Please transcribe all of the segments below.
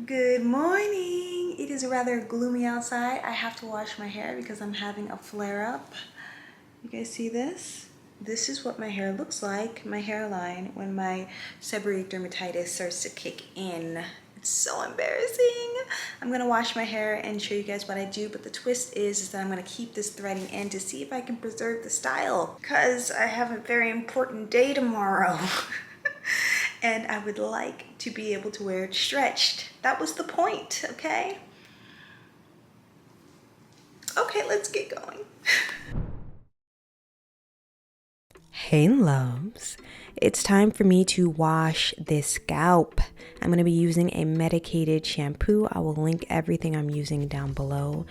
Good morning. It is rather gloomy outside. I have to wash my hair because I'm having a flare-up. You guys see this? This is what my hair looks like, my hairline, when my seborrheic dermatitis starts to kick in. It's so embarrassing. I'm gonna wash my hair and show you guys what I do, but the twist is that I'm gonna keep this threading in to see if I can preserve the style, because I have a very important day tomorrow. And I would like to be able to wear it stretched. That was the point, okay? Okay, let's get going. Hey loves, it's time for me to wash this scalp. I'm going to be using a medicated shampoo. I will link everything I'm using down below.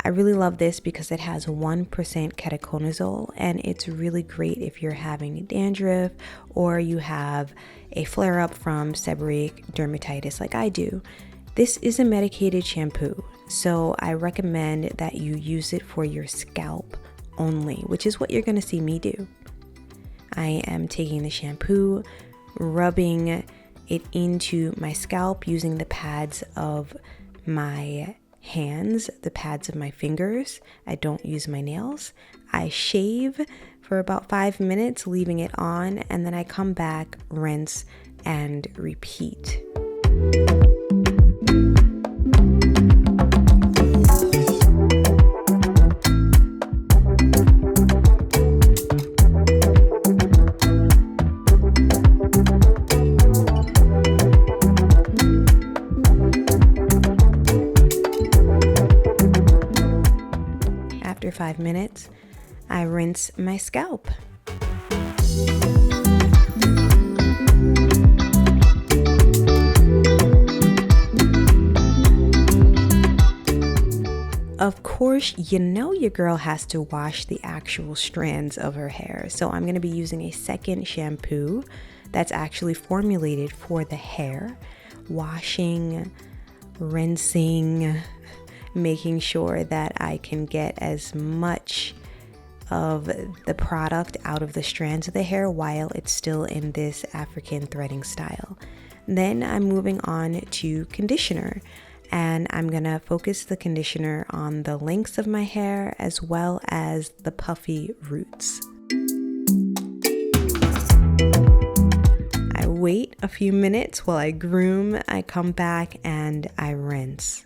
I really love this because it has 1% ketoconazole, and it's really great if you're having dandruff or you have a flare-up from seborrheic dermatitis like I do. This is a medicated shampoo, so I recommend that you use it for your scalp only, which is what you're going to see me do. I am taking the shampoo, rubbing it into my scalp using the pads of my hands, the pads of my fingers. I don't use my nails. I shave for about 5 minutes, leaving it on, and then I come back, rinse, and repeat. After 5 minutes, I rinse my scalp. Of course, you know your girl has to wash the actual strands of her hair. So I'm going to be using a second shampoo that's actually formulated for the hair. Washing, rinsing, making sure that I can get as much of the product out of the strands of the hair while it's still in this African threading style. Then I'm moving on to conditioner, and I'm gonna focus the conditioner on the lengths of my hair as well as the puffy roots. I wait a few minutes while I groom, I come back and I rinse.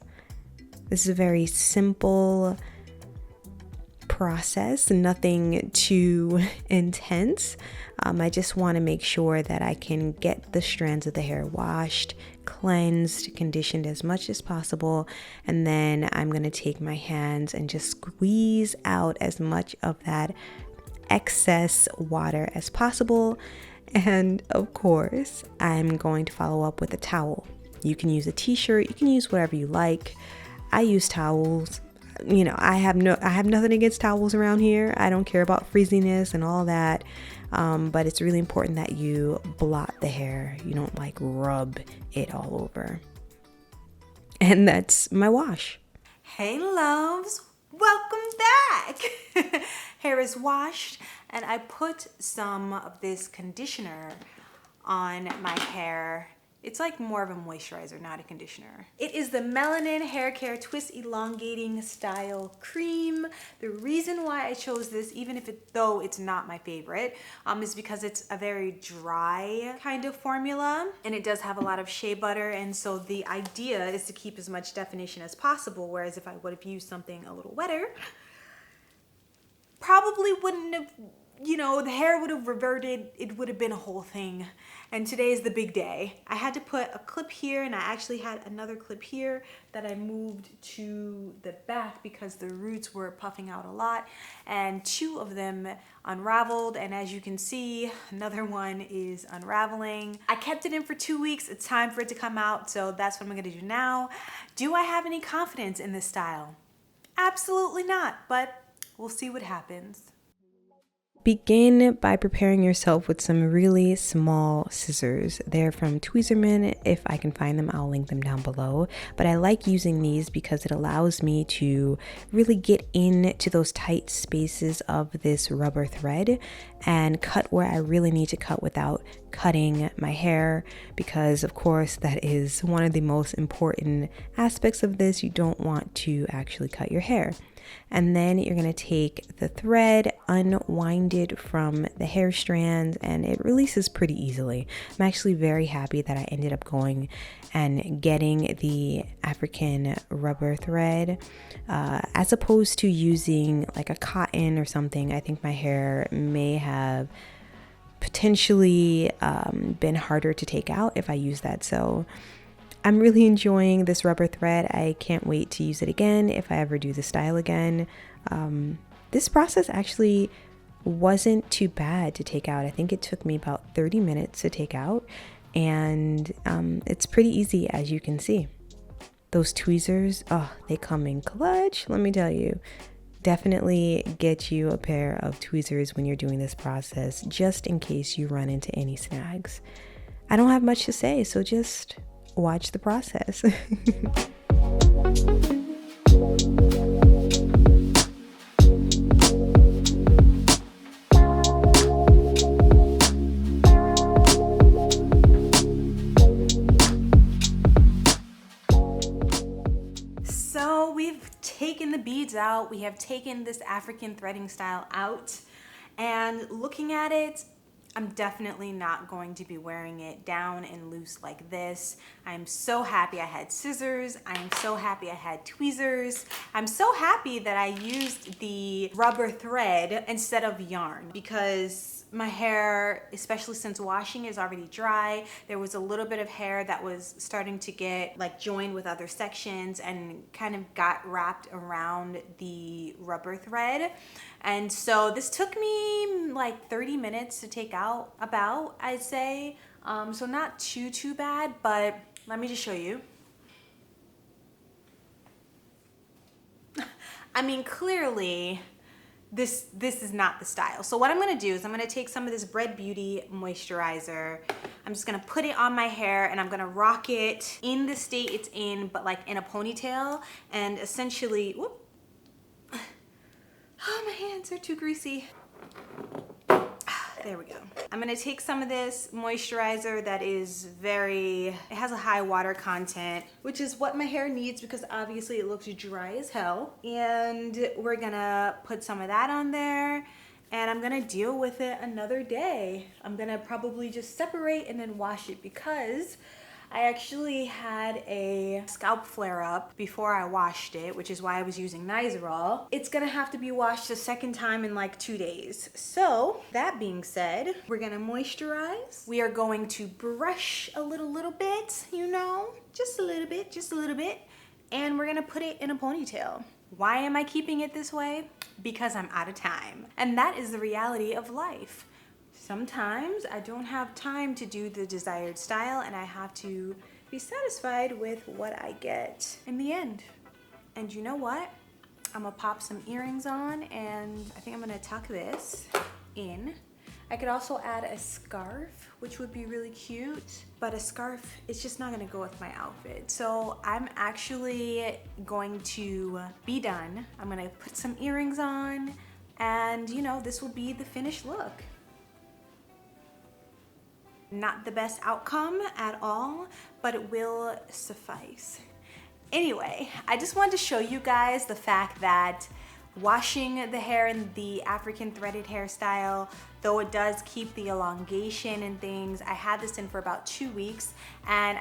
This is a very simple process, nothing too intense. I just want to make sure that I can get the strands of the hair washed, cleansed, conditioned as much as possible, and then I'm going to take my hands and just squeeze out as much of that excess water as possible. And of course, I'm going to follow up with a towel. You can use a t-shirt, you can use whatever you like. I use towels. You know, I have nothing against towels around here. I don't care about frizziness and all that. But it's really important that you blot the hair. You don't like rub it all over. And that's my wash. Hey loves, welcome back. Hair is washed, and I put some of this conditioner on my hair. It's like more of a moisturizer, not a conditioner. It is the Melanin Hair Care Twist Elongating Style Cream. The reason why I chose this, though it's not my favorite, is because it's a very dry kind of formula, and it does have a lot of shea butter, and so the idea is to keep as much definition as possible, whereas if I would have used something a little wetter, probably wouldn't have, the hair would have reverted. It would have been a whole thing. And today is the big day. I had to put a clip here, and I actually had another clip here that I moved to the back because the roots were puffing out a lot, and 2 of them unraveled, and as you can see, another one is unraveling. I kept it in for 2 weeks. It's time for it to come out, so that's what I'm gonna do now. Do I have any confidence in this style? Absolutely not, but we'll see what happens. Begin by preparing yourself with some really small scissors. They're from Tweezerman. If I can find them, I'll link them down below. But I like using these because it allows me to really get into those tight spaces of this rubber thread and cut where I really need to cut without cutting my hair, because of course that is one of the most important aspects of this. You don't want to actually cut your hair. And then you're going to take the thread, unwind it from the hair strands, and it releases pretty easily. I'm actually very happy that I ended up going and getting the African rubber thread as opposed to using like a cotton or something. I think my hair may have potentially been harder to take out if I use that. So I'm really enjoying this rubber thread. I can't wait to use it again if I ever do the style again. This process actually wasn't too bad to take out. I think it took me about 30 minutes to take out, and it's pretty easy, as you can see. Those tweezers, oh, they come in clutch, let me tell you. Definitely get you a pair of tweezers when you're doing this process, just in case you run into any snags. I don't have much to say, so just watch the process. So we've taken the beads out, we have taken this African threading style out, and looking at it, I'm definitely not going to be wearing it down and loose like this. I'm so happy I had scissors. I'm so happy I had tweezers. I'm so happy that I used the rubber thread instead of yarn, because my hair, especially since washing, is already dry. There was a little bit of hair that was starting to get like joined with other sections and kind of got wrapped around the rubber thread. And so this took me like 30 minutes to take out, about, I'd say. So not too bad, but let me just show you. I mean, clearly this is not the style. So what I'm gonna do is I'm gonna take some of this Bread Beauty moisturizer. I'm just gonna put it on my hair and I'm gonna rock it in the state it's in, but like in a ponytail, and essentially, whoop. Oh, my hands are too greasy. There we go. I'm gonna take some of this moisturizer that is it has a high water content, which is what my hair needs because obviously it looks dry as hell. And we're gonna put some of that on there, and I'm gonna deal with it another day. I'm gonna probably just separate and then wash it because I actually had a scalp flare up before I washed it, which is why I was using Nizoral. It's gonna have to be washed a second time in like 2 days. So that being said, we're gonna moisturize. We are going to brush a little bit, you know, just a little bit, and we're gonna put it in a ponytail. Why am I keeping it this way? Because I'm out of time. And that is the reality of life. Sometimes I don't have time to do the desired style and I have to be satisfied with what I get in the end. And you know what? I'm gonna pop some earrings on, and I think I'm gonna tuck this in. I could also add a scarf, which would be really cute, but a scarf is just not gonna go with my outfit. So I'm actually going to be done. I'm gonna put some earrings on, and you know, this will be the finished look. Not the best outcome at all, but it will suffice. Anyway, I just wanted to show you guys the fact that washing the hair in the African threaded hairstyle, though it does keep the elongation and things, I had this in for about 2 weeks, and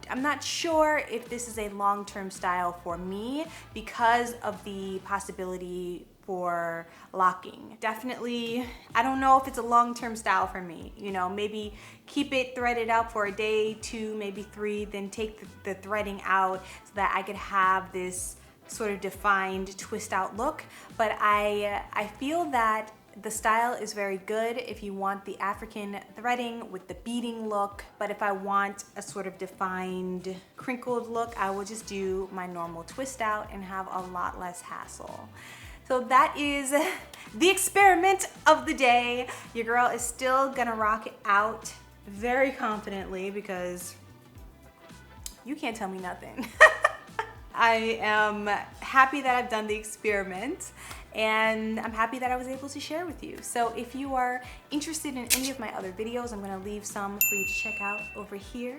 I'm not sure if this is a long-term style for me because of the possibility for locking. Definitely, I don't know if it's a long-term style for me. You know, maybe keep it threaded out for a day, 2, maybe 3, then take the threading out so that I could have this sort of defined twist out look. But I feel that the style is very good if you want the African threading with the beading look, but if I want a sort of defined crinkled look, I will just do my normal twist out and have a lot less hassle. So that is the experiment of the day. Your girl is still gonna rock it out very confidently because you can't tell me nothing. I am happy that I've done the experiment, and I'm happy that I was able to share with you. So if you are interested in any of my other videos, I'm gonna leave some for you to check out over here.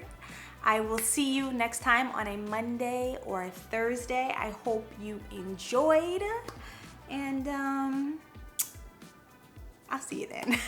I will see you next time on a Monday or a Thursday. I hope you enjoyed, and I'll see you then.